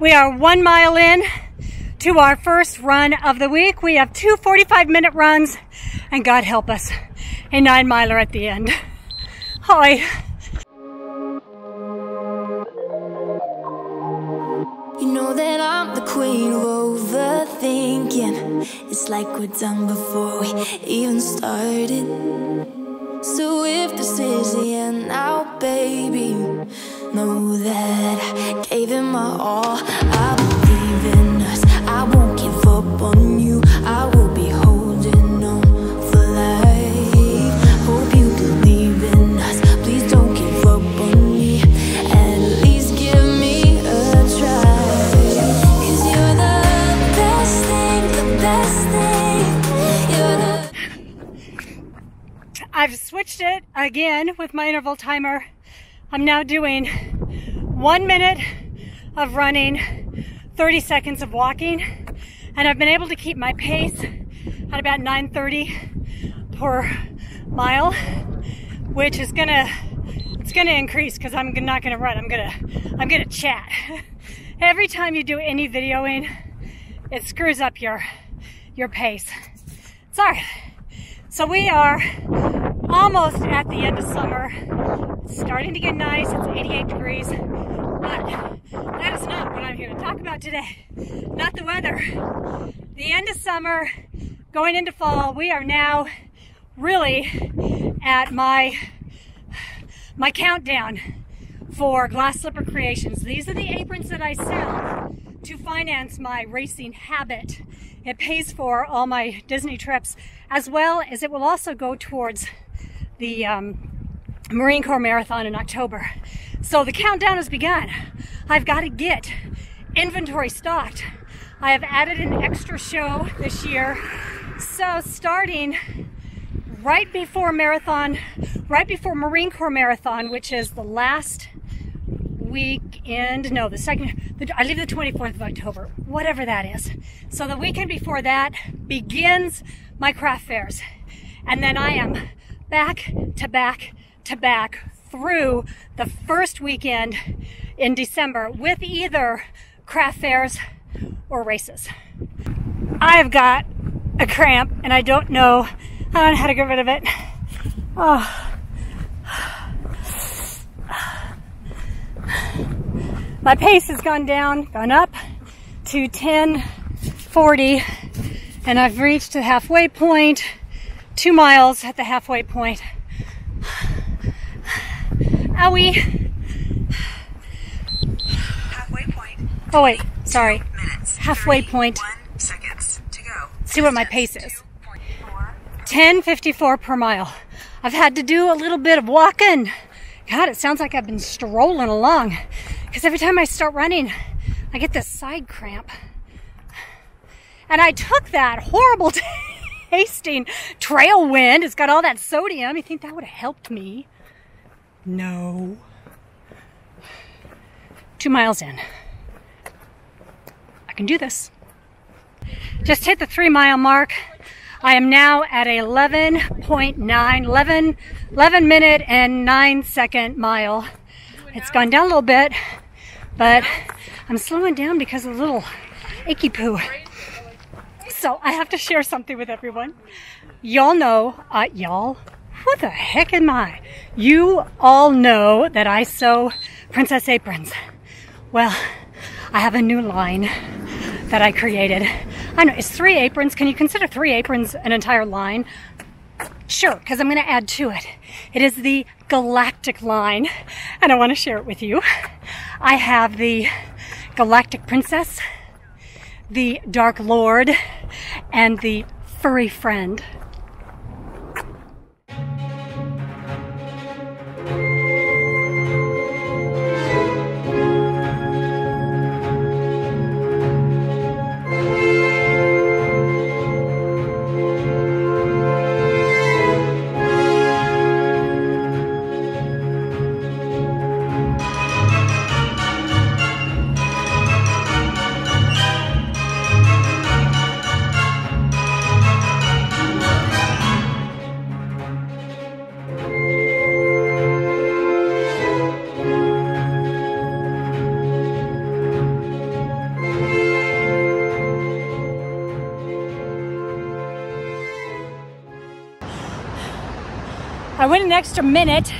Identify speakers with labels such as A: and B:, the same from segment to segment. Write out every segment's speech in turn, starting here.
A: We are 1 mile in to our first run of the week. We have 2 45-minute runs, and God help us, a 9-miler at the end. Hi.
B: You know that I'm the queen of overthinking. It's like we're done before we even started. So if this is the end now, baby, know that I gave it my all. I believe in us, I won't give up on you. I will be holding on for life. Hope you believe in us, please don't give up on me. At least give me a try. 'Cause you're the best thing, the best thing. You're the...
A: I've switched it again with my interval timer. I'm now doing 1 minute of running, 30 seconds of walking, and I've been able to keep my pace at about 9:30 per mile, which is it's gonna increase because I'm not gonna run. I'm gonna chat. Every time you do any videoing, it screws up your pace. Sorry. So we are almost at the end of summer. It's starting to get nice. It's 88 degrees. But that is not what I'm here to talk about today. Not the weather. The end of summer, going into fall, we are now really at my countdown for Glass Slipper Creations. These are the aprons that I sell to finance my racing habit. It pays for all my Disney trips, as well as it will also go towards the Marine Corps Marathon in October. So the countdown has begun. I've got to get inventory stocked. I have added an extra show this year. So starting right before Marine Corps Marathon, which is the last weekend, no, I leave the 24th of October, whatever that is. So the weekend before that begins my craft fairs. And then I am back to back to back through the first weekend in December with either craft fairs or races. I've got a cramp and I don't know how to get rid of it. Oh. My pace has gone up to 10:40, and I've reached the halfway point, 2 miles at the halfway point. Owie.
C: Halfway point.
A: Oh wait, sorry.
C: Minutes.
A: Halfway point.
C: 31 seconds to go.
A: See what my pace is. 10:54 per mile. I've had to do a little bit of walking. God, it sounds like I've been strolling along. Because every time I start running, I get this side cramp. And I took that horrible tasting Trailwind. It's got all that sodium. You think that would have helped me? No. 2 miles in. I can do this. Just hit the 3-mile mark. I am now at 11 minute and 9 second mile. It's gone down a little bit, but I'm slowing down because of a little achy poo. So I have to share something with everyone. Y'all know, who the heck am I? You all know that I sew princess aprons. Well, I have a new line that I created. I know, it's 3 aprons. Can you consider 3 aprons an entire line? Sure, because I'm going to add to it. It is the Galactic line, and I want to share it with you. I have the Galactic Princess, the Dark Lord, and the Furry Friend. I went an extra minute,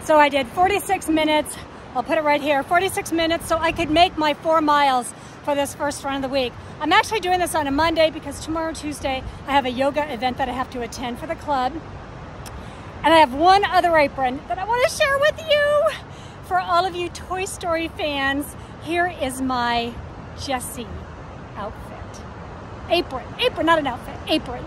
A: so I did 46 minutes. I'll put it right here, 46 minutes, so I could make my 4 miles for this first run of the week. I'm actually doing this on a Monday because tomorrow, Tuesday, I have a yoga event that I have to attend for the club. And I have one other apron that I want to share with you. For all of you Toy Story fans, here is my Jessie outfit. Apron, not an outfit, apron.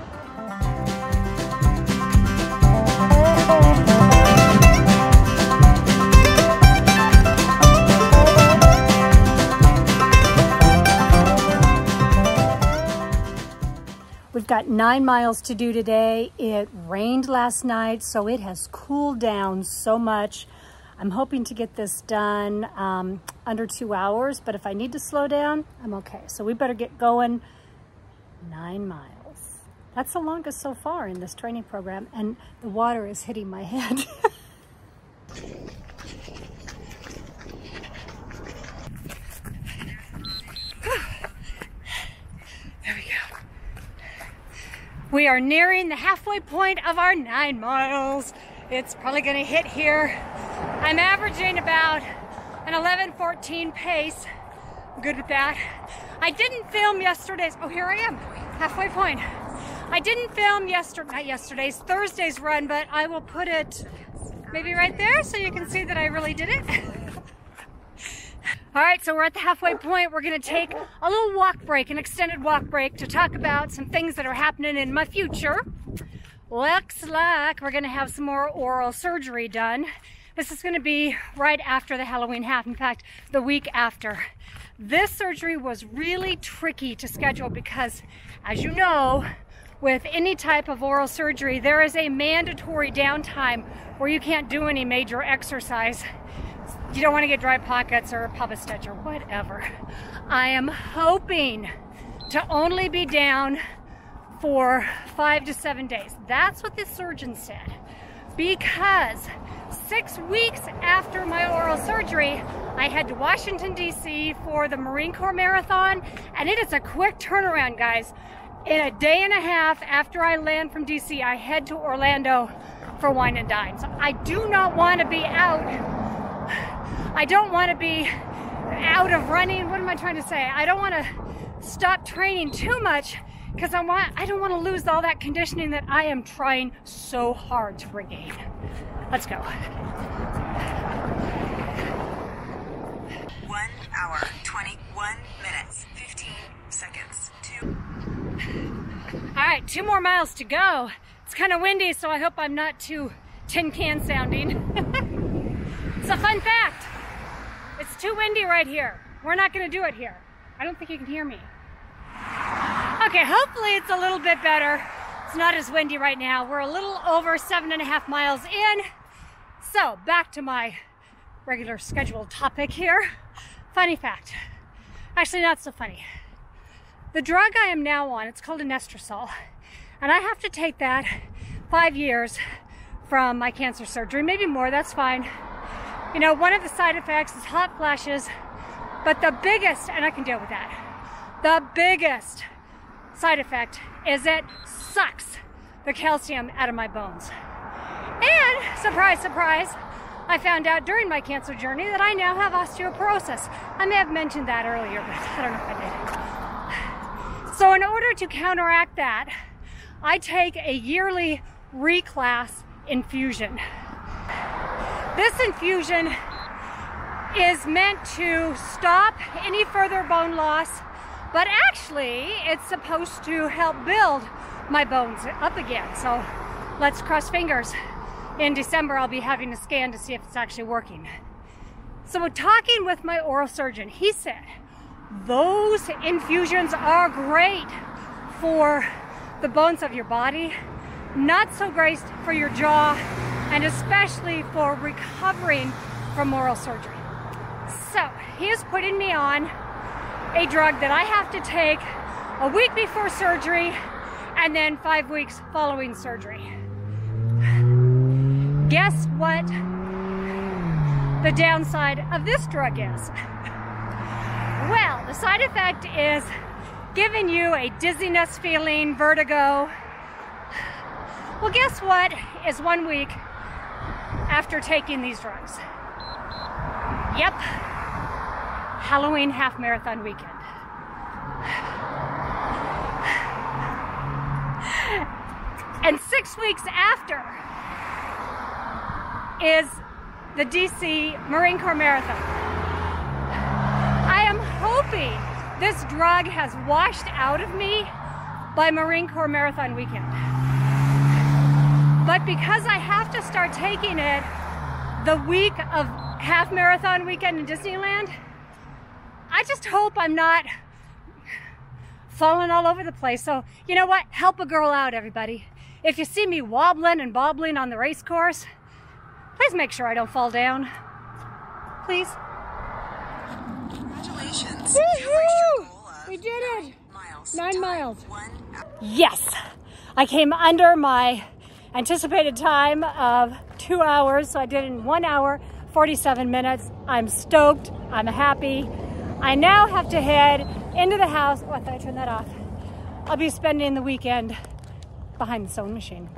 A: We've got 9 miles to do today. It rained last night, so it has cooled down so much. I'm hoping to get this done under 2 hours, but if I need to slow down, I'm okay. So we better get going. 9 miles. That's the longest so far in this training program, and the water is hitting my head. There we go. We are nearing the halfway point of our 9 miles. It's probably gonna hit here. I'm averaging about an 11:14 pace. I'm good with that. I didn't film yesterday's, oh, here I am, halfway point. I didn't film Thursday's run, but I will put it maybe right there so you can see that I really did it. All right, so we're at the halfway point. We're gonna take a little walk break, an extended walk break, to talk about some things that are happening in my future. Looks like we're gonna have some more oral surgery done. This is gonna be right after the Halloween half, in fact, the week after. This surgery was really tricky to schedule because, as you know, with any type of oral surgery, there is a mandatory downtime where you can't do any major exercise. You don't want to get dry pockets or a puppet stitch or whatever. I am hoping to only be down for 5 to 7 days. That's what the surgeon said. Because 6 weeks after my oral surgery, I head to Washington, D.C. for the Marine Corps Marathon, and it is a quick turnaround, guys. In a day and a half after I land from D.C., I head to Orlando for Wine and Dine. So I do not want to be out. I don't want to be out of running. What am I trying to say? I don't want to stop training too much because I don't want to lose all that conditioning that I am trying so hard to regain. Let's go.
C: 1 hour, 21 minutes, 15 seconds.
A: All right, 2 more miles to go. It's kind of windy, so I hope I'm not too tin can sounding. It's a fun fact. It's too windy right here. We're not gonna do it here. I don't think you can hear me. Okay, hopefully it's a little bit better. It's not as windy right now. We're a little over 7.5 miles in. So back to my regular scheduled topic here. Funny fact. Actually, not so funny. The drug I am now on, it's called anastrozole. And I have to take that 5 years from my cancer surgery, maybe more, that's fine. You know, one of the side effects is hot flashes, but the biggest, and I can deal with that, the biggest side effect is it sucks the calcium out of my bones. And, surprise, surprise, I found out during my cancer journey that I now have osteoporosis. I may have mentioned that earlier, but I don't know if I did. So in order to counteract that, I take a yearly reclass infusion. This infusion is meant to stop any further bone loss, but actually it's supposed to help build my bones up again. So let's cross fingers. In December, I'll be having a scan to see if it's actually working. So talking with my oral surgeon, he said, those infusions are great for the bones of your body, not so great for your jaw, and especially for recovering from oral surgery. So he is putting me on a drug that I have to take a week before surgery and then 5 weeks following surgery. Guess what the downside of this drug is? Well, the side effect is giving you a dizziness feeling, vertigo. Well, guess what is 1 week after taking these drugs. Yep, Halloween half marathon weekend. And 6 weeks after is the DC Marine Corps Marathon. I am hoping this drug has washed out of me by Marine Corps Marathon weekend. But because I have to start taking it the week of half marathon weekend in Disneyland, I just hope I'm not falling all over the place. So, you know what? Help a girl out, everybody. If you see me wobbling and bobbling on the race course, please make sure I don't fall down. Please.
C: Congratulations.
A: Woo-hoo! We did it. 9 miles. Yes. I came under my anticipated time of 2 hours, so I did it in 1 hour, 47 minutes. I'm stoked. I'm happy. I now have to head into the house. Oh, I thought I turned that off. I'll be spending the weekend behind the sewing machine.